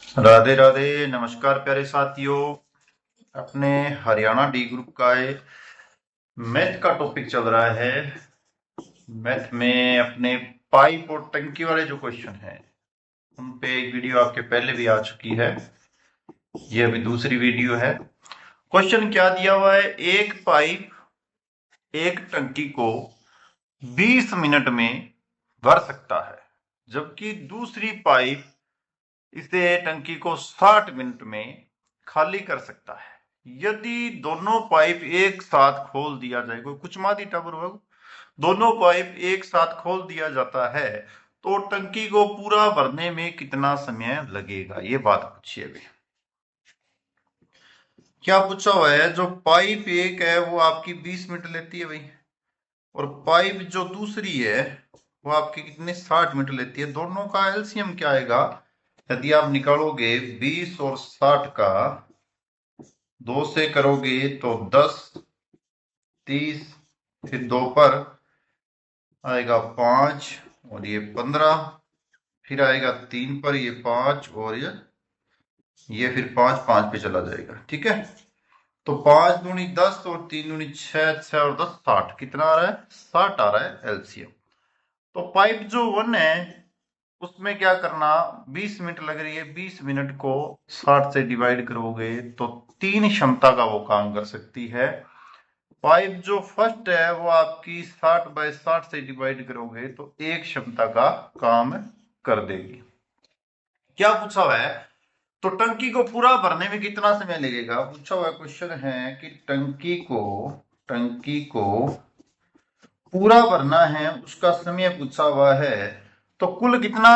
राधे राधे, नमस्कार प्यारे साथियों। अपने हरियाणा डी ग्रुप का मैथ का टॉपिक चल रहा है। मैथ में अपने पाइप और टंकी वाले जो क्वेश्चन हैं उन पे एक वीडियो आपके पहले भी आ चुकी है। ये अभी दूसरी वीडियो है। क्वेश्चन क्या दिया हुआ है, एक पाइप एक टंकी को 20 मिनट में भर सकता है, जबकि दूसरी पाइप इसे टंकी को 60 मिनट में खाली कर सकता है। यदि दोनों पाइप एक साथ खोल दिया जाए, कोई कुछ मादी टावर होगा, दोनों पाइप एक साथ खोल दिया जाता है तो टंकी को पूरा भरने में कितना समय लगेगा, ये बात पूछिए। अभी क्या पूछा हुआ है, जो पाइप एक है वो आपकी 20 मिनट लेती है भाई, और पाइप जो दूसरी है वो आपकी कितने 60 मिनट लेती है। दोनों का एलसीएम क्या आएगा, यदि आप निकालोगे 20 और 60 का, 2 से करोगे तो 10, 30, फिर 2 पर आएगा 5 और ये 15, फिर आएगा 3 पर ये 5 और ये फिर 5 5 पे चला जाएगा। ठीक है, तो 5 दूनी 10 और 3 दूनी 6, 6 और 10 60, कितना आ रहा है, 60 आ रहा है एलसीएम। तो पाइप जो 1 है उसमें क्या करना, 20 मिनट लग रही है, 20 मिनट को 60 से डिवाइड करोगे तो 3 क्षमता का वो काम कर सकती है। पाइप जो फर्स्ट है वो आपकी 60/60 से डिवाइड करोगे तो 1 क्षमता का काम कर देगी। क्या पूछा हुआ है, तो टंकी को पूरा भरने में कितना समय लगेगा। पूछा हुआ क्वेश्चन है कि टंकी को पूरा भरना है, उसका समय पूछा हुआ है। तो कुल कितना,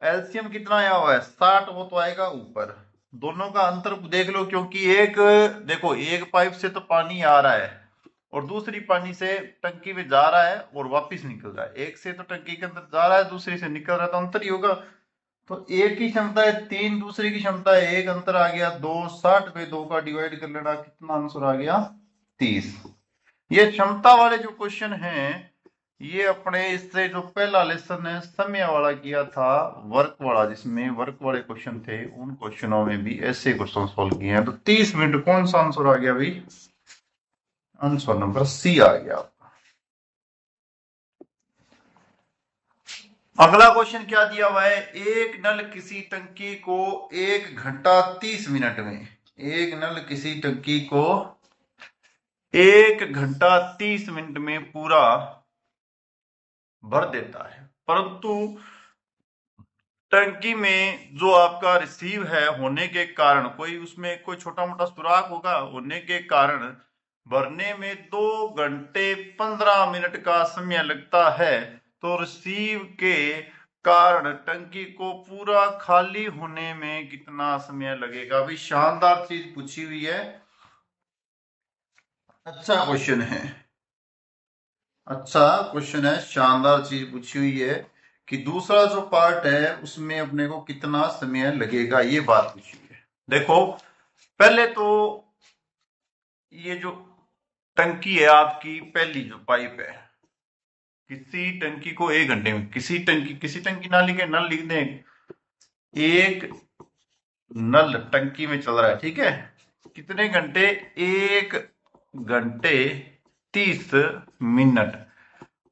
एलसीएम कितना आया हुआ है 60, वो तो आएगा ऊपर। दोनों का अंतर देख लो, क्योंकि एक देखो, एक पाइप से तो पानी आ रहा है और दूसरी पानी से टंकी में जा रहा है और वापस निकल रहा है। एक से तो टंकी के अंदर जा रहा है, दूसरी से निकल रहा है, तो अंतर ही होगा। तो एक की क्षमता है 3, दूसरी की क्षमता है 1, अंतर आ गया 2। 60 पे 2 का डिवाइड कर लेना, कितना आंसर आ गया 30। ये क्षमता वाले जो क्वेश्चन हैं, ये अपने इससे जो पहला लेसन है समय वाला किया था, वर्क वाला, जिसमें वर्क वाले क्वेश्चन थे, उन क्वेश्चनों में भी ऐसे क्वेश्चन सॉल्व किए हैं। तो 30 मिनट कौन सा आंसर आ गया भाई, आंसर नंबर सी आ गया। अगला क्वेश्चन क्या दिया हुआ है, एक नल किसी टंकी को 1 घंटा 30 मिनट में, एक नल किसी टंकी को 1 घंटा 30 मिनट में पूरा भर देता है, परंतु टंकी में जो आपका रिसीव है होने के कारण, कोई उसमें कोई छोटा मोटा सुराख होगा, होने के कारण भरने में 2 घंटे 15 मिनट का समय लगता है। तो रिसीव के कारण टंकी को पूरा खाली होने में कितना समय लगेगा। अभी शानदार चीज पूछी हुई है, अच्छा क्वेश्चन है, अच्छा क्वेश्चन है, शानदार चीज पूछी हुई है कि दूसरा जो पार्ट है उसमें अपने को कितना समय लगेगा, ये बात पूछी हुई है। देखो, पहले तो ये जो टंकी है आपकी, पहली जो पाइप है, किसी टंकी को 1 घंटे में, किसी टंकी ना लिखे, नल लिख दें, एक नल टंकी में चल रहा है, ठीक है, कितने घंटे, 1 घंटे 30 मिनट।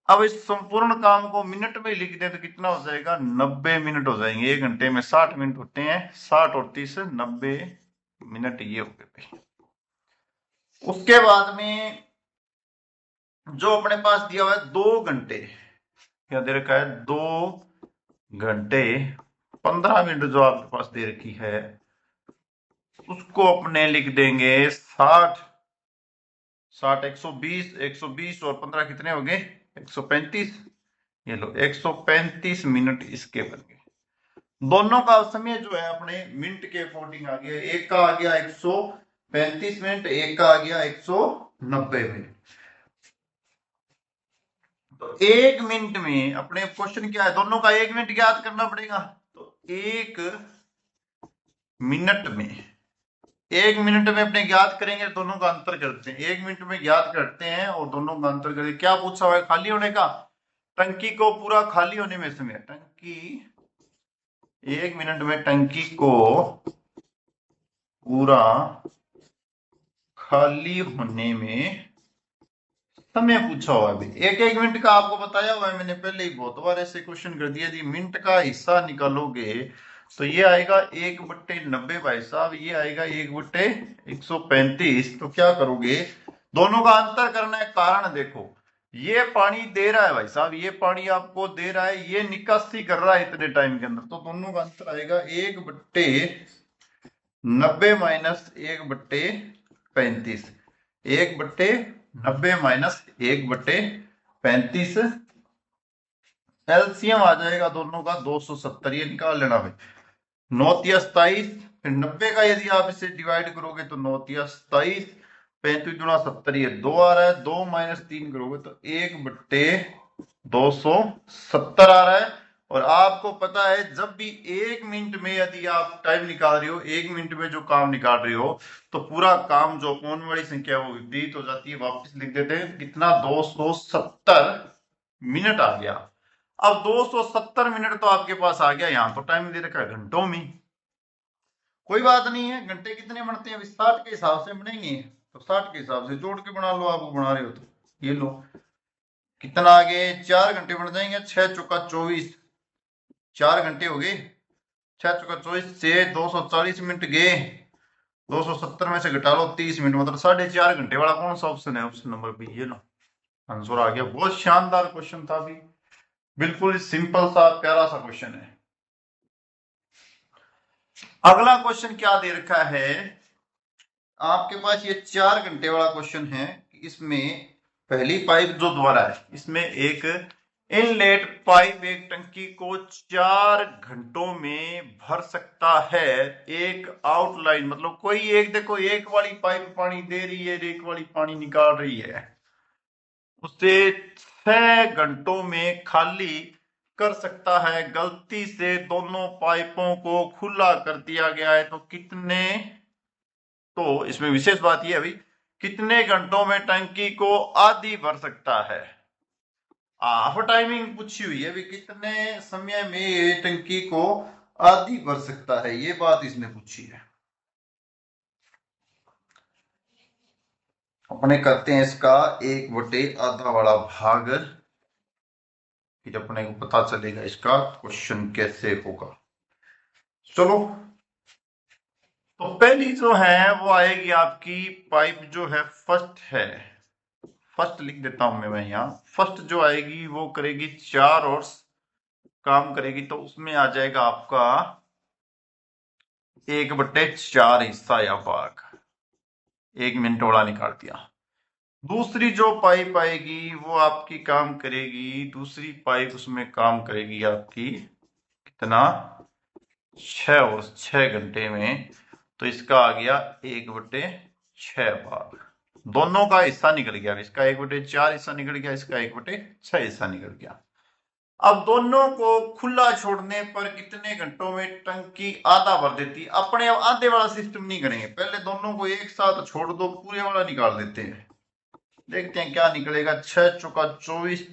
अब इस संपूर्ण काम को मिनट में लिख दें तो कितना हो जाएगा, 90 मिनट हो जाएंगे। 1 घंटे में 60 मिनट होते हैं, 60 और 30 90 मिनट, ये हो गए भाई। उसके बाद में जो अपने पास दिया हुआ है 2 घंटे, क्या दे रखा है, 2 घंटे 15 मिनट जो आपके पास दे रखी है, उसको अपने लिख देंगे 60, 60 120, 120 और 15 कितने हो गए, 135। ये लो 135 मिनट इसके बन गए। दोनों का समय जो है अपने मिनट के अकॉर्डिंग आ गया, एक का आ गया 135 मिनट, एक का आ गया 190 मिनट। तो 1 मिनट में अपने क्वेश्चन क्या है, दोनों का 1 मिनट याद करना पड़ेगा। तो 1 मिनट में, 1 मिनट में अपने ज्ञात करेंगे, दोनों का अंतर करते हैं, 1 मिनट में ज्ञात करते हैं और दोनों का अंतर करेंगे। क्या पूछा हुआ है, खाली होने का, टंकी को पूरा खाली होने में समय, टंकी 1 मिनट में टंकी को पूरा खाली होने में समय पूछा हुआ है। अभी 1-1 मिनट का आपको बताया हुआ है मैंने पहले ही, बहुत बार ऐसे क्वेश्चन कर दिया। यदि मिनट का हिस्सा निकालोगे तो ये आएगा 1/90 भाई साहब, ये आएगा 1/135। तो क्या करोगे, दोनों का अंतर करना है। कारण देखो, ये पानी दे रहा है भाई साहब, ये पानी आपको दे रहा है, ये निकासी कर रहा है इतने टाइम के अंदर, तो दोनों का अंतर आएगा 1/90 माइनस 1/35। 1/90 माइनस 1/35, एलसीएम आ जाएगा दोनों का 270। ये निकाल लेना भाई। 9×27, फिर 90 का यदि आप इसे डिवाइड करोगे तो 9×27, 35×70, ये 2 आ रहा है। 2 - 3 करोगे तो 1/270 आ रहा है। और आपको पता है जब भी 1 मिनट में यदि आप टाइम निकाल रहे हो, 1 मिनट में जो काम निकाल रहे हो, तो पूरा काम जो कौन वाली संख्या वो विपरीत हो जाती है। वापस लिख देते हैं, कितना 270 मिनट आ गया। अब 270 मिनट तो आपके पास आ गया, यहां तो टाइम दे रखा है घंटों में। कोई बात नहीं है, घंटे कितने बनते हैं, 60 के हिसाब से बनेंगे, तो 60 के हिसाब से जोड़ के बना लो, आप बना रहे हो तो। ये लो, कितना आगे, 4 घंटे बन जाएंगे। 6×4 = 24, 4 घंटे हो गए। 6×4 से 240 मिनट गए। 270 में से घटा लो 30 मिनट, मतलब 4.5 घंटे वाला कौन सा ऑप्शन है, ऑप्शन नंबर बी। ये लो, आंसर आ गया। बहुत शानदार क्वेश्चन था अभी, बिल्कुल सिंपल सा प्यारा सा क्वेश्चन है। अगला क्वेश्चन क्या दे रखा है आपके पास, ये 4 घंटे वाला क्वेश्चन है। इसमें पहली पाइप जो द्वारा है, इसमें एक इनलेट पाइप एक टंकी को 4 घंटों में भर सकता है। एक आउटलाइन, मतलब कोई एक, देखो एक वाली पाइप पानी दे रही है, एक वाली पानी निकाल रही है, उसे 6 घंटों में खाली कर सकता है। गलती से दोनों पाइपों को खुला कर दिया गया है, तो कितने, तो इसमें विशेष बात यह अभी, कितने घंटों में टंकी को आधी भर सकता है। हाफ टाइमिंग पूछी हुई है अभी, कितने समय में ये टंकी को आधी भर सकता है, ये बात इसने पूछी है। अपने करते हैं इसका 1/आधा वाला भाग, फिर अपने को पता चलेगा इसका क्वेश्चन कैसे होगा। चलो, तो पहली जो है वो आएगी आपकी पाइप जो है फर्स्ट है, फर्स्ट लिख देता हूं मैं यहाँ। फर्स्ट जो आएगी वो करेगी 4 और काम करेगी, तो उसमें आ जाएगा आपका 1/4 हिस्सा या भाग। 1 मिनट वाला निकाल दिया। दूसरी जो पाइप आएगी वो आपकी काम करेगी, दूसरी पाइप उसमें काम करेगी आपकी कितना, 6 घंटे में। तो इसका आ गया 1/6 भाग। दोनों का हिस्सा निकल गया, इसका 1/4 हिस्सा निकल गया, इसका 1/6 हिस्सा निकल गया। अब दोनों को खुला छोड़ने पर कितने घंटों में टंकी आधा भर देती है। अपने अब आधे वाला सिस्टम नहीं करेंगे, पहले दोनों को एक साथ छोड़ दो, पूरे वाला निकाल देते हैं। देखते हैं क्या निकलेगा। 6×4 =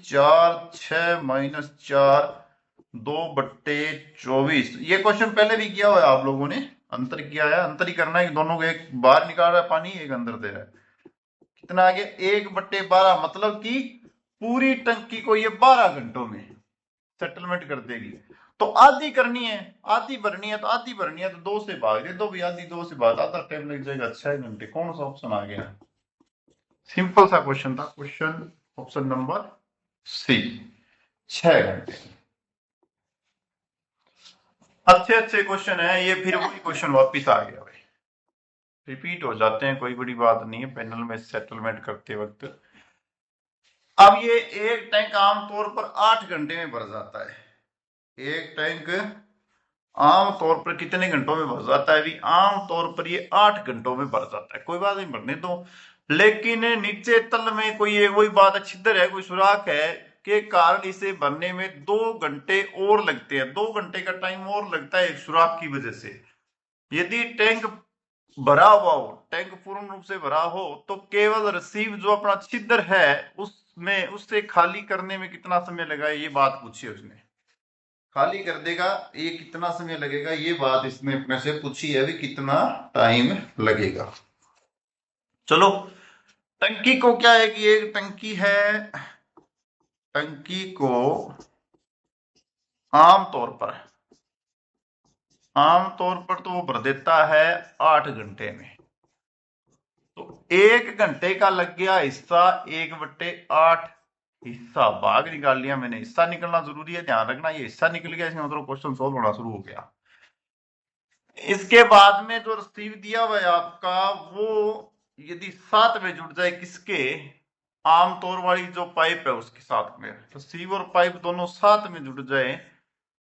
4, 6 - 4 2/24। ये क्वेश्चन पहले भी किया हुआ है आप लोगों ने, अंतर किया है। अंतर ही करना है कि दोनों को, एक बाहर निकाल रहा है पानी, एक अंदर दे रहा है। कितना आ गया, 1/12, मतलब कि पूरी टंकी को ये 12 घंटों में सेटलमेंट कर देगी। तो आधी करनी है, आधी भरनी है, तो आधी भरनी है तो 2 से भाग दे दो भी, आधी 2 से भाग, आधा टाइम लग जाएगा 6 घंटे। कौन सा ऑप्शन आ गया, सिंपल सा क्वेश्चन था। क्वेश्चन ऑप्शन नंबर सी, 6 घंटे। अच्छे अच्छे क्वेश्चन है ये, फिर वही क्वेश्चन वापिस आ गया भाई, रिपीट हो जाते हैं, कोई बड़ी बात नहीं है पैनल में सेटलमेंट करते वक्त। अब ये एक टैंक आमतौर पर 8 घंटे में भर जाता है। एक टैंक आमतौर पर कितने घंटों में भर जाता है, भी आमतौर पर ये 8 घंटों में भर जाता है। कोई बात नहीं, भरने दो। लेकिन नीचे तल में कोई वही बात, छिद्र है, कोई सुराख है, के कारण इसे भरने में 2 घंटे और लगते हैं। 2 घंटे का टाइम और लगता है एक सुराख की वजह से। यदि टैंक भरा हुआ हो, टैंक पूर्ण रूप से भरा हो, तो केवल रिसीव जो अपना छिद्र है उसमें, उससे खाली करने में कितना समय लगा, ये बात पूछी उसने। खाली कर देगा। ये कितना समय लगेगा, ये बात इसने अपने से पूछी है भी कितना टाइम लगेगा। चलो, टंकी को क्या है कि एक टंकी है, टंकी को आमतौर पर तो वो भर देता है 8 घंटे में। तो 1 घंटे का लग गया हिस्सा 1/8। हिस्सा भाग निकाल लिया मैंने, हिस्सा निकलना जरूरी है, ध्यान रखना। ये हिस्सा निकल गया, इसका मतलब क्वेश्चन सोल्व होना शुरू हो गया। इसके बाद में जो रिसीव दिया हुआ है आपका, वो यदि साथ में जुड़ जाए किसके, आमतौर वाली जो पाइप है उसके साथ में, रिसीव और पाइप दोनों साथ में जुड़ जाए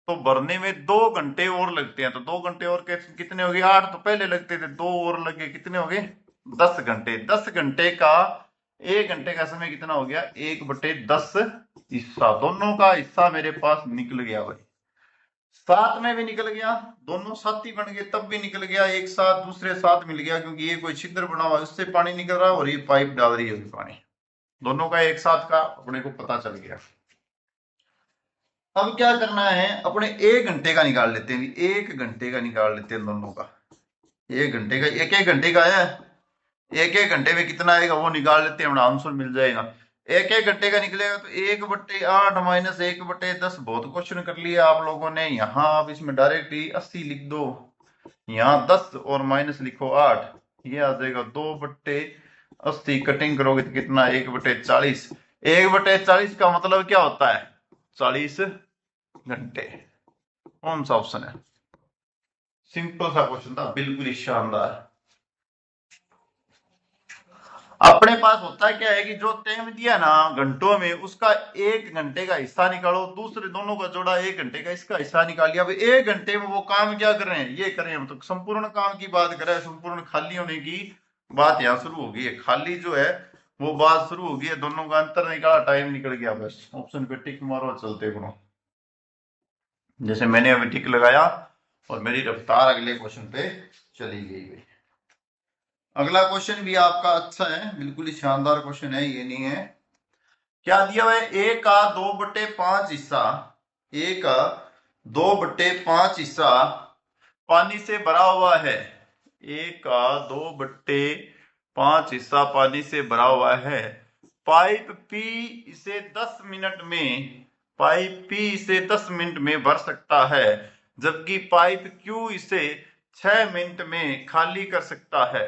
तो भरने में 2 घंटे और लगते हैं। तो 2 घंटे और कितने हो गए, 8 तो पहले लगते थे, 2 और लगे, कितने हो गए 10 घंटे। 10 घंटे का 1 घंटे का समय कितना हो गया, 1/10 हिस्सा। दोनों का हिस्सा मेरे पास निकल गया भाई, साथ में भी निकल गया, दोनों साथी बन गए तब भी निकल गया, एक साथ दूसरे साथ मिल गया, क्योंकि ये कोई छिद्र बना हुआ है उससे पानी निकल रहा है और ये पाइप डाल रही है पानी, दोनों का एक साथ का अपने को पता चल गया। अब क्या करना है, अपने 1 घंटे का निकाल लेते हैं, 1 घंटे का निकाल लेते हैं दोनों का। 1 घंटे का, एक घंटे का है, एक घंटे में कितना आएगा वो निकाल लेते हैं, आंसर मिल जाएगा। 1 घंटे का निकलेगा तो 1/8 माइनस 1/10। बहुत क्वेश्चन कर लिया आप लोगों ने। यहाँ आप इसमें डायरेक्ट ही 80 लिख दो, यहाँ 10 और माइनस लिखो 8, ये आ जाएगा 2/80। कटिंग करोगे तो कितना, 1/40। 1/40 का मतलब क्या होता है, 40 घंटे। कौन सा ऑप्शन है, सिंपल सा क्वेश्चन था, बिल्कुल ही शानदार। अपने पास होता क्या है कि जो टाइम दिया ना घंटों में, उसका 1 घंटे का हिस्सा निकालो, दूसरे दोनों का जोड़ा 1 घंटे का, इसका हिस्सा निकाल लिया। अब 1 घंटे में वो काम क्या कर रहे हैं, ये कर रहे हैं, तो संपूर्ण काम की बात कर रहे हैं, संपूर्ण खाली होने की बात यहाँ शुरू हो गई है। खाली जो है वो बात शुरू हो गई है, दोनों का अंतर निकाला, टाइम निकल गया, बस ऑप्शन पे टिक मारो, चलते बनो। जैसे मैंने अभी टिक लगाया और मेरी रफ्तार अगले क्वेश्चन पे चली गई। अगला क्वेश्चन भी आपका अच्छा है, बिल्कुल ही शानदार क्वेश्चन है, ये नहीं है। क्या दिया हुआ है, ए का 2/5 हिस्सा, ए का 2/5 हिस्सा पानी से भरा हुआ है। ए का 2/5 हिस्सा पानी से भरा हुआ है। पाइप पी इसे 10 मिनट में, पाइप पी इसे 10 मिनट में भर सकता है, जबकि पाइप क्यू इसे 6 मिनट में खाली कर सकता है।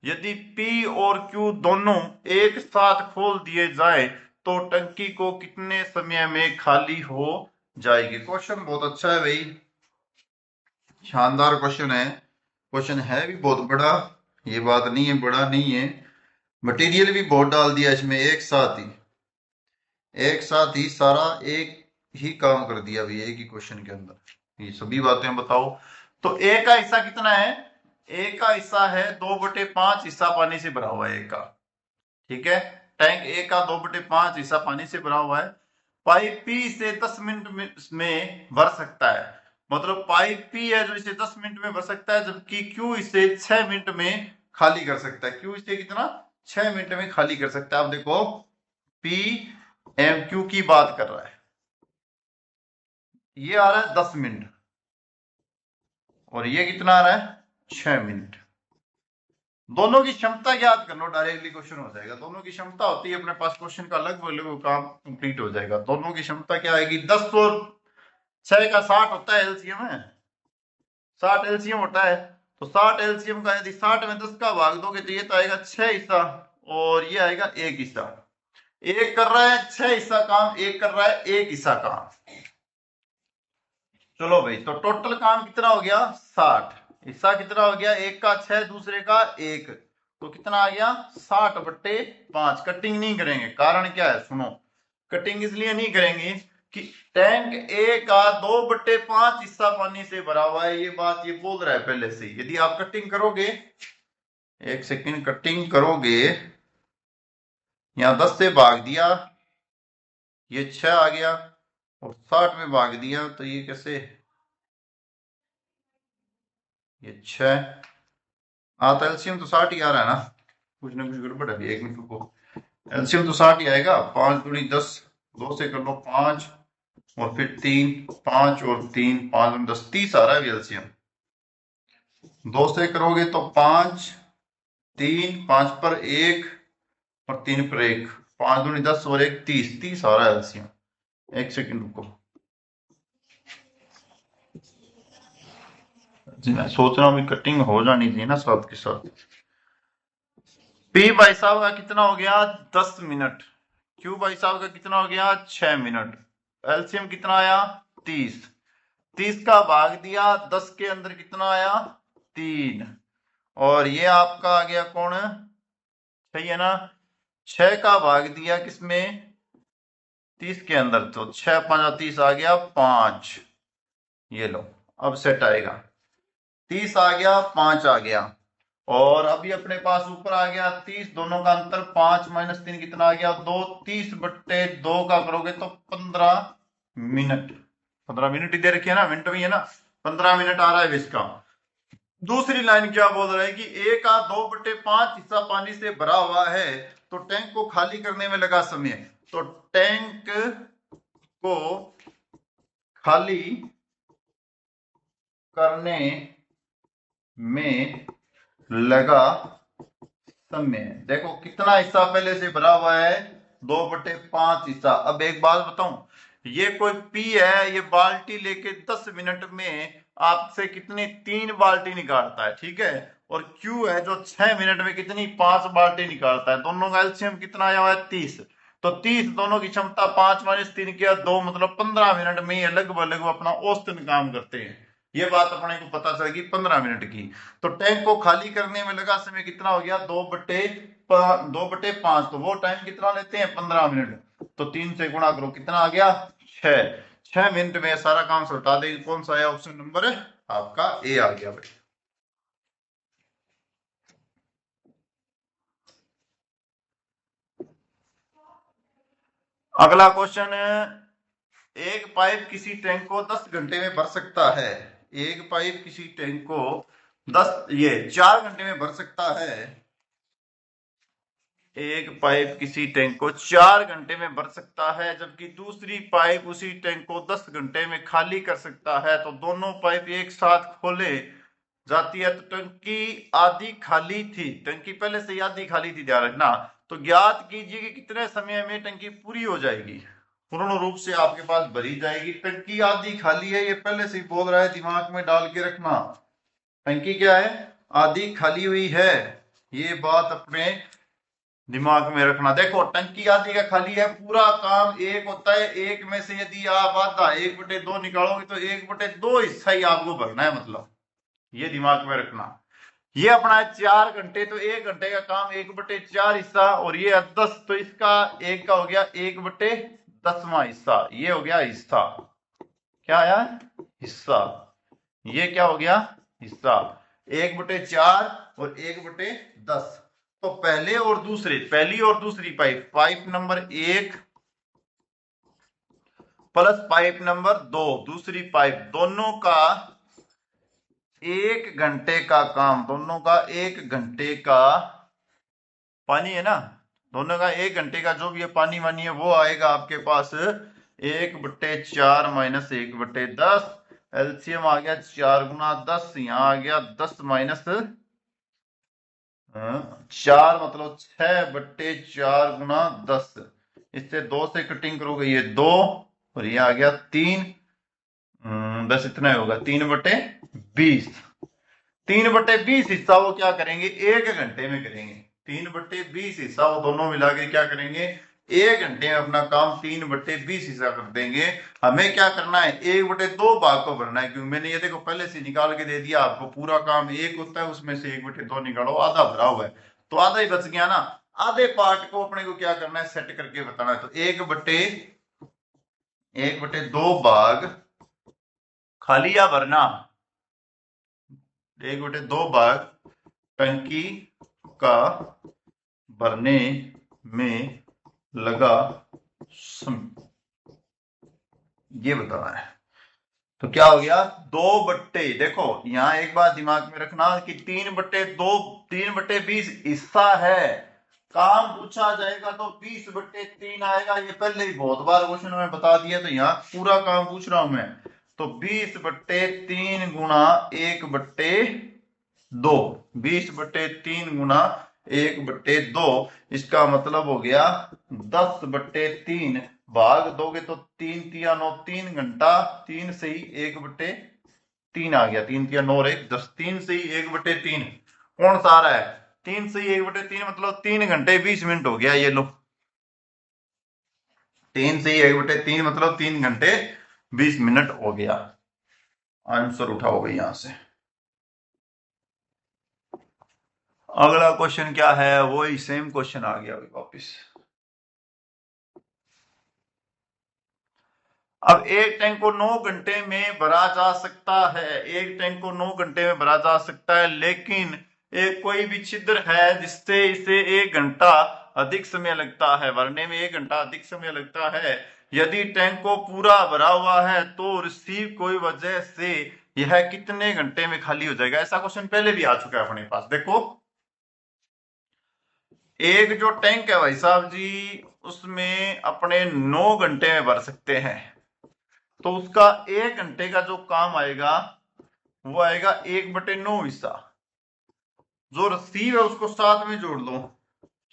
यदि पी और क्यू दोनों एक साथ खोल दिए जाए तो टंकी को कितने समय में खाली हो जाएगी। क्वेश्चन बहुत अच्छा है भाई, शानदार क्वेश्चन है। क्वेश्चन है भी बहुत बड़ा, ये बात नहीं है बड़ा नहीं है, मटेरियल भी बहुत डाल दिया इसमें, एक साथ ही सारा एक ही काम कर दिया भाई एक ही क्वेश्चन के अंदर, ये सभी बातें बताओ। तो ए का हिस्सा कितना है, ए का हिस्सा है 2/5 हिस्सा पानी से भरा हुआ है ए का, ठीक है। टैंक ए का 2/5 हिस्सा पानी से भरा हुआ है। पाइप पी से 10 मिनट में भर सकता है, मतलब पाइप पी है जो इसे 10 मिनट में भर सकता है, जबकि क्यू इसे 6 मिनट में खाली कर सकता है। क्यू इसे कितना, 6 मिनट में खाली कर सकता है। अब देखो पी एम क्यू की बात कर रहा है, ये आ रहा है 10 मिनट और ये कितना आ रहा है 6 मिनट। दोनों की क्षमता याद कर लो, डायरेक्टली क्वेश्चन हो जाएगा। दोनों की क्षमता होती है अपने पास, क्वेश्चन का लगभग काम कंप्लीट हो जाएगा। दोनों की क्षमता क्या आएगी, 10 और 6 का 60 होता है एलसीएम है, 60 एलसीएम होता है। तो 60 एलसीएम का यदि 60 में 10 का भाग दोगे तो ये तो आएगा 6 हिस्सा और ये आएगा 1 हिस्सा। एक कर रहा है 6 हिस्सा काम, एक कर रहा है 1 हिस्सा काम। चलो भाई, तो टोटल काम कितना हो गया 60, हिस्सा कितना हो गया, एक का 6 दूसरे का 1, तो कितना आ गया 60/5। कटिंग नहीं करेंगे, कारण क्या है सुनो, कटिंग इसलिए नहीं करेंगे कि टैंक ए का 2/5 हिस्सा पानी से भरा हुआ है, ये बात ये बोल रहा है पहले से। यदि आप कटिंग करोगे, एक सेकंड, कटिंग करोगे, यहां 10 से भाग दिया, ये 6 आ गया और 60 में भाग दिया, तो ये कैसे, ये 6 आता, एलसीएम तो 60 ही आ रहा है ना, कुछ ना कुछ गड़बड़ है, 1 मिनट रुको, एलसीएम तो 60 ही आएगा। 5 दूनी 10, 2 से कर लो 5 और फिर 3 5 और 3 5 10 30 आ रहा है एलसीएम। 2 से करोगे तो 5 3 5 पर 1 और 3 पर 1 5 दूनी 10 और 1 30 30 आ रहा है एलसीएम। एक सेकंड रुको जी, मैं सोच रहा हूँ कटिंग हो जानी चाहिए ना साथ के साथ। पी भाई साहब का कितना हो गया 10 मिनट। क्यू भाई साहब का कितना हो गया 6 मिनट। एलसीएम कितना आया 30। 30 का भाग दिया 10 के अंदर कितना आया 3। और ये आपका आ गया कौन, सही है ना। 6 का भाग दिया किसमें 30 के अंदर, तो 6 5 30 आ गया 5। ये लो अब सेट आएगा। 30 आ गया 5 आ गया। और अभी अपने पास ऊपर आ गया 30, दोनों का अंतर 5 माइनस 3 कितना आ गया 2। 30 बट्टे 2 का करोगे तो 15 मिनट। 15 मिनट ही दे रखी है ना, मिनट भी है ना। 15 मिनट आ रहा है इसका। दूसरी लाइन क्या बोल रहा है कि ए का 2/5 हिस्सा पानी से भरा हुआ है, तो टैंक को खाली करने में लगा समय। तो टैंक को खाली करने में लगा समय, देखो कितना हिस्सा पहले से भरा हुआ है 2/5 हिस्सा। अब एक बात बताऊं, ये कोई पी है, ये बाल्टी लेके 10 मिनट में आपसे कितनी 3 बाल्टी निकालता है, ठीक है। और क्यू है जो 6 मिनट में कितनी 5 बाल्टी निकालता है। दोनों का एलसीएम कितना आया हुआ है 30। तो 30 दोनों की क्षमता 5 माइनस 3 किया 2, मतलब 15 मिनट में ये लगभग अपना औसतन काम करते हैं। ये बात अपने को पता चल गई 15 मिनट की। तो टैंक को खाली करने में लगा समय कितना हो गया 2/5, तो वो टाइम कितना लेते हैं 15 मिनट। तो 3 से गुणा करो कितना आ गया 6। 6 मिनट में सारा काम सुलटा देगी। कौन सा है ऑप्शन नंबर है आपका ए आ गया भाई। अगला क्वेश्चन है, एक पाइप किसी टैंक को 10 घंटे में भर सकता है। एक पाइप किसी टैंक को 4 घंटे में भर सकता है। एक पाइप किसी टैंक को 4 घंटे में भर सकता है, जबकि दूसरी पाइप उसी टैंक को 10 घंटे में खाली कर सकता है। तो दोनों पाइप एक साथ खोले जाती है तो टंकी आधी खाली थी। टंकी पहले से ही आधी खाली थी, ध्यान रखना। तो ज्ञात कीजिए कि कितने समय में टंकी पूरी हो जाएगी, पूर्ण रूप से आपके पास भरी जाएगी। टंकी आधी खाली है, ये पहले से ही बोल रहा है, दिमाग में डाल के रखना। टंकी क्या है आधी खाली हुई है, ये बात अपने दिमाग में रखना। देखो टंकी आधी का खाली है, पूरा काम एक होता है, एक में से यदि आप आधा 1/2 निकालोगे तो 1/2 हिस्सा ही आपको भरना है, मतलब ये दिमाग में रखना। ये अपना है 4 घंटे, तो 1 घंटे का काम 1/4 हिस्सा, और ये 10, तो इसका एक का हो गया 1/10वां हिस्सा। ये हो गया हिस्सा, क्या आया हिस्सा। ये क्या हो गया हिस्सा, 1/4 और 1/10। तो पहले और दूसरे, पहली और दूसरी pipe, pipe number 1 plus pipe number 2 दूसरी पाइप, दोनों का 1 घंटे का काम, दोनों का 1 घंटे का पानी है ना, दोनों का 1 घंटे का जो भी है पानी वानी है वो आएगा आपके पास 1/4 माइनस 1/10। एलसीएम आ गया 4 गुना 10, यहाँ आ गया 10 माइनस 4, मतलब 6/4 गुना 10। इससे 2 से कटिंग करोगे ये 2, और ये आ गया 3, 10 इतना ही होगा 3/20। 3/20 हिस्सा वो क्या करेंगे 1 घंटे में करेंगे। 3/20 हिस्सा वो दोनों मिला के क्या करेंगे 1 घंटे में अपना काम 3/20 हिस्सा कर देंगे। हमें क्या करना है 1/2 भाग को भरना है, क्योंकि मैंने ये देखो पहले से निकाल के दे दिया आपको। पूरा काम 1 होता है, उसमें से 1/2 निकालो, आधा भरा हुआ है तो आधा ही बच गया ना। आधे पार्ट को अपने को क्या करना है सेट करके बताना है। तो 1/2 भाग खाली या भरना, 1/2 भाग टंकी का भरने में लगा समय, ये बताना है। तो क्या हो गया 2 देखो यहां एक बात दिमाग में रखना कि 3/2 3/20 हिस्सा है, काम पूछा जाएगा तो 20/3 आएगा। ये पहले ही बहुत बार क्वेश्चन में बता दिया, तो यहाँ पूरा काम पूछ रहा हूं मैं। तो 20/3 गुणा 1/2, 20/3 गुणा 1/2, इसका मतलब हो गया 10/3। भाग दोगे तो 3 तिया 9, 3 घंटा, 3 से ही 1/3 आ गया, 3 तिया 9 और 1 10, 3 से ही 1/3 कौन सा आ रहा है? 3 से ही 1/3 मतलब 3 घंटे 20 मिनट हो गया। ये लो, 3 से ही 1/3 मतलब 3 घंटे 20 मिनट हो गया। आंसर उठाओ भाई यहां से। अगला क्वेश्चन क्या है? वही सेम क्वेश्चन आ गया भाई वापिस। अब एक टैंक को 9 घंटे में भरा जा सकता है, एक टैंक को 9 घंटे में भरा जा सकता है, लेकिन एक कोई भी छिद्र है जिससे इसे 1 घंटा अधिक समय लगता है, भरने में 1 घंटा अधिक समय लगता है। यदि टैंक को पूरा भरा हुआ है तो रिसीव कोई वजह से यह कितने घंटे में खाली हो जाएगा? ऐसा क्वेश्चन पहले भी आ चुका है अपने पास। देखो, एक जो टैंक है भाई साहब जी, उसमें अपने 9 घंटे में भर सकते हैं, तो उसका 1 घंटे का जो काम आएगा वो आएगा 1/9 हिस्सा। जो रिसीव है उसको साथ में जोड़ लो,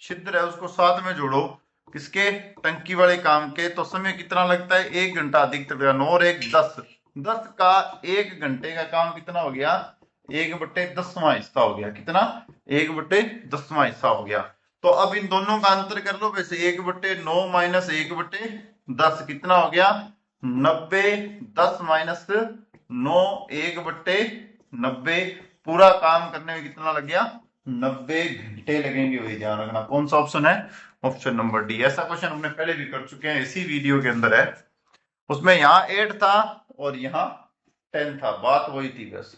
छिद्र है उसको साथ में जोड़ो, किसके? टंकी वाले काम के। तो समय कितना लगता है? 1 घंटा अधिक लगेगा। 9 और 1 10, 10 का 1 घंटे का काम कितना हो गया? 1/10वां हिस्सा हो गया। कितना? 1/10वां हिस्सा हो गया। तो अब इन दोनों का अंतर कर लो वैसे, 1/9 माइनस 1/10 कितना हो गया? 90। 10 माइनस 9, 1/90। पूरा काम करने में कितना लग गया? 90 घंटे लगेंगे। वही ध्यान रखना। कौन सा ऑप्शन है? Option number D. ऐसा क्वेश्चन हमने पहले भी कर चुके हैं, इसी वीडियो के अंदर है। उसमें यहाँ 8 था और यहाँ 10 था, बात वही थी बस।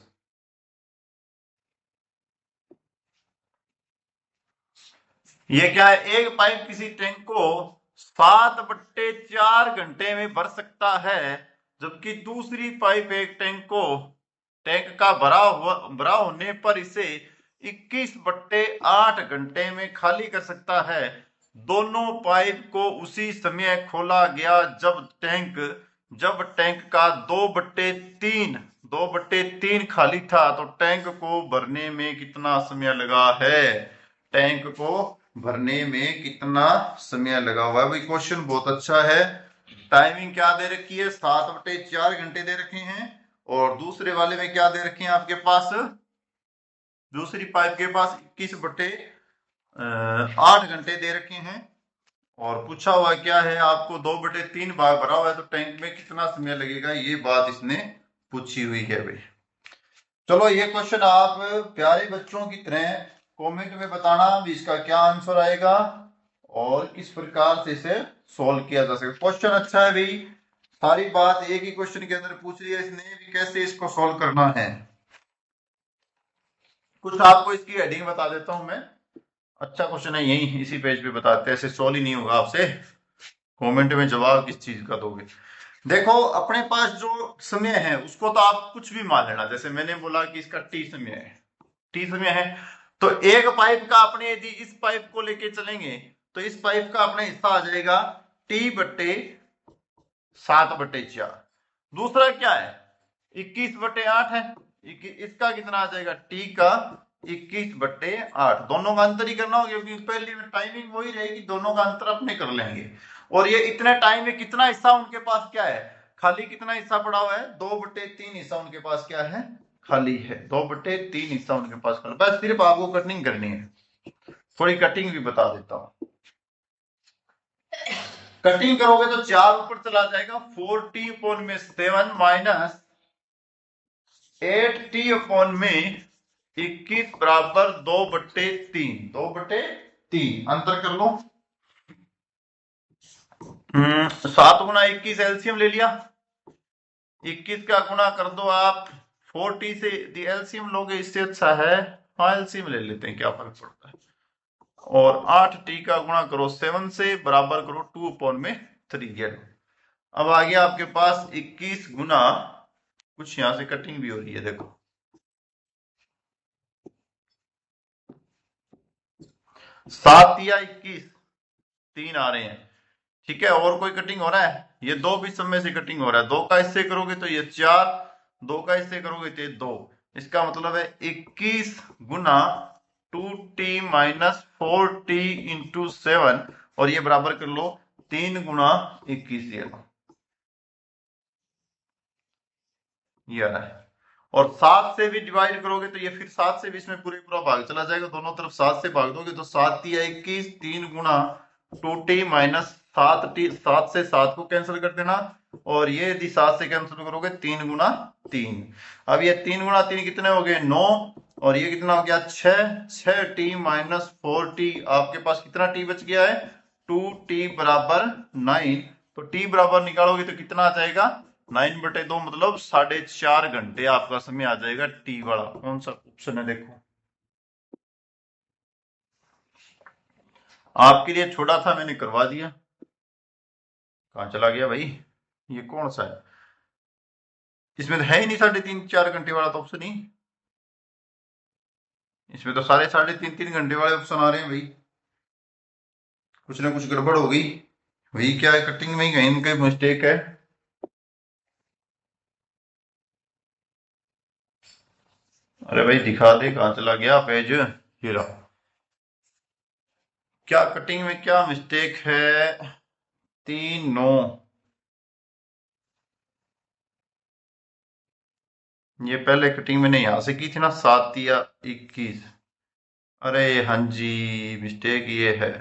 ये क्या है? एक पाइप किसी टैंक को 7/4 घंटे में भर सकता है, जबकि दूसरी पाइप एक टैंक का भरा होने पर इसे 21/8 घंटे में खाली कर सकता है। दोनों पाइप को उसी समय खोला गया जब टैंक का 2/3 खाली था, तो टैंक को भरने में कितना समय लगा है? टैंक को भरने में कितना समय लगा हुआ है? भाई क्वेश्चन बहुत अच्छा है। टाइमिंग क्या दे रखी है? 7/4 घंटे दे रखे हैं, और दूसरे वाले में क्या दे रखे हैं आपके पास? दूसरी पाइप के पास 21/8 घंटे दे रखे हैं, और पूछा हुआ क्या है आपको? 2/3 भाग भरा हुआ है, तो टैंक में कितना समय लगेगा? ये बात इसने पूछी हुई है भाई। चलो, ये क्वेश्चन आप प्यारे बच्चों की तरह कमेंट में बताना भी इसका क्या आंसर आएगा और किस प्रकार से इसे सॉल्व किया जा सकता है। क्वेश्चन अच्छा है भाई, सारी बात एक ही क्वेश्चन के अंदर पूछ रही है इसने भी, कैसे इसको सॉल्व करना है। कुछ आपको इसकी हेडिंग बता देता हूं मैं। अच्छा क्वेश्चन है, यही इसी पेज पे बताते हैं, ऐसे सॉल्व ही नहीं होगा आपसे। कमेंट में जवाब किस चीज का दोगे? देखो, अपने पास जो समय है उसको तो आप कुछ भी मान लेना। जैसे मैंने बोला कि इसका टी समय है, टी समय है, तो एक पाइप का अपने यदि इस पाइप को लेके चलेंगे तो इस पाइप का अपने हिस्सा आ जाएगा T/7/4। दूसरा क्या है? 21/8 है, इसका कितना आ जाएगा? टी का 21/8। दोनों का अंतर ही करना होगा, क्योंकि पहले में टाइमिंग वही रहेगी, दोनों का अंतर अपने कर लेंगे। और ये इतने टाइम में कितना हिस्सा उनके पास क्या है? खाली कितना हिस्सा पड़ा हुआ है? 2/3 हिस्सा उनके पास क्या है? खाली है। 2/3 हिस्सा उनके पास खाली। बस सिर्फ आपको कटिंग करनी है। थोड़ी कटिंग भी बता देता हूं। कटिंग करोगे तो 4 ऊपर चला जाएगा, 4t/7 माइनस 8t/21 बराबर 2/3। 2/3 अंतर कर लो। 7 गुना 21 एलसीएम ले लिया, 21 का गुना कर दो आप 4t से। एलसीएम लोगे इससे अच्छा है, हाँ एलसीएम ले लेते हैं, क्या फर्क पड़ता है। और 8t का गुणा करो 7 से, बराबर करो 2/3। अब आ गया आपके पास 21 गुना, कुछ यहां से कटिंग भी हो रही है देखो, 7 या 21, 3 आ रहे हैं। ठीक है, और कोई कटिंग हो रहा है? ये 2 भी सब में से कटिंग हो रहा है। 2 का इससे करोगे तो ये 4, 2 का इससे करोगे तो ये 2। इसका मतलब है 21 गुना 2t माइनस 4t इंटू 7, और ये बराबर कर लो 3 गुना 21। ये आ रहा है। और 7 से भी डिवाइड करोगे तो ये फिर 7 से भी इसमें पूरे पूरा भाग चला जाएगा। दोनों तरफ 7 से भाग दोगे तो 7 या 21, 3 गुना 2t माइनस 7t, 7 से 7 को कैंसिल कर देना, और ये यदि 7 से कैंसिल करोगे 3 गुना 3। अब ये 3 गुना 3 कितने हो गए? 9, और ये कितना हो गया? 6t minus 4t। आपके पास कितना t बच गया है? 2t बराबर 9। तो t बराबर निकालोगे तो कितना आ जाएगा? 9/2, मतलब 4.5 घंटे आपका समय आ जाएगा। टी वाला कौन सा ऑप्शन है? देखो आपके लिए छोटा था, मैंने करवा दिया। कहां चला गया भाई? ये कौन सा है? इसमें तो है ही नहीं 3.5-4 घंटे वाला तो ऑप्शन ही। इसमें तो सारे 3.5-3 घंटे वाले ऑप्शन आ रहे हैं भाई। कुछ ना कुछ गड़बड़ हो गई भाई। क्या है, कटिंग में ही कहीं इनका मिस्टेक है। अरे भाई दिखा दे कहां चला गया पेज। ये रहा। क्या कटिंग में क्या मिस्टेक है? 3-9। ये पहले कटिंग मैंने यहां से की थी ना, 7 या 21। अरे हाँ जी, मिस्टेक ये है।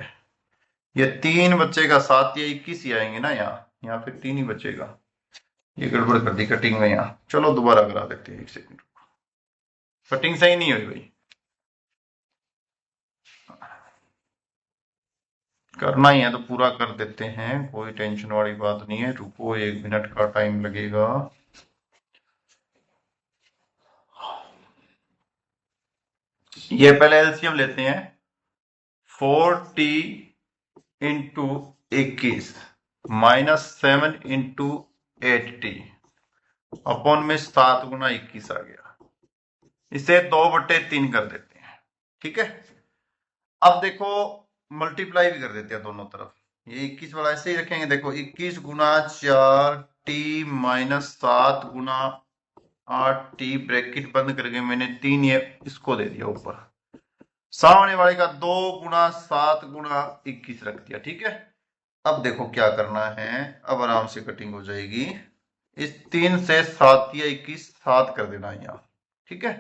ये 3 बचेगा, 7 या 21 ही आएंगे ना यहाँ। यहाँ फिर 3 ही बचेगा। ये गड़बड़ कर दी कटिंग में यहाँ। चलो दोबारा करा देते हैं, 1 सेकंड। कटिंग सही नहीं हुई भाई। करना ही है तो पूरा कर देते हैं, कोई टेंशन वाली बात नहीं है। रुको, 1 मिनट का टाइम लगेगा। ये पहले एलसीएम लेते हैं। 4t into 21 minus 7 into 8t upon में 7 गुना 21 आ गया। इसे 2/3 कर देते हैं। ठीक है, अब देखो मल्टीप्लाई भी कर देते हैं दोनों तरफ। ये 21 वाला ऐसे ही रखेंगे। देखो 21 गुना 4t माइनस 7 गुना 8t, ब्रैकेट बंद करके मैंने 3 ये इसको दे दिया ऊपर। सामने वाले का 2 गुना 7 गुना 21 रख दिया। ठीक है, अब देखो क्या करना है। अब आराम से कटिंग हो जाएगी। इस 3 से 7 या 21 7 कर देना यहाँ। ठीक है,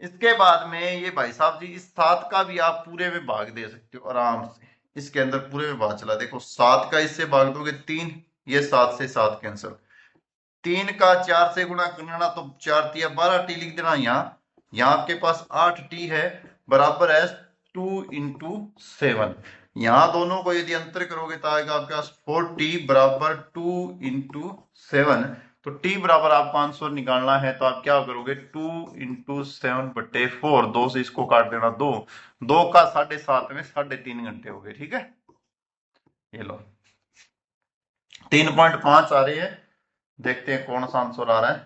इसके बाद में ये भाई साहब जी, इस 7 का भी आप पूरे में भाग दे सकते हो आराम से। इसके अंदर पूरे में भाग चला। देखो 7 का इससे भाग दोगे 3, ये 7 से 7 कैंसिल। 3 का 4 से गुणा करना तो 4 तिया 12t लिख देना यहाँ। यहाँ आपके पास 8t है, बराबर है 2 इंटू 7। यहाँ दोनों को यदि अंतर करोगे तो आएगा आपके पास 4t बराबर 2 इंटू 7। तो t बराबर आपको आंसर निकालना है तो आप क्या करोगे? 2 इंटू 7/4। 2 से इसको काट देना, 2 2 का 7.5 में 3.5 घंटे हो गए। ठीक है, ये लो 3.5 आ रही है। देखते हैं कौन सा आंसर आ रहा है।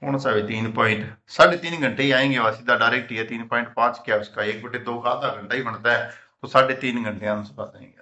कौन सा भी 3.3 घंटे ही आएंगे वहां, सीधा डायरेक्ट ही है। 3.5 क्या उसका 1/2 का आधा घंटा ही बनता है, तो 3.5 घंटे आंसर आ जाएंगे।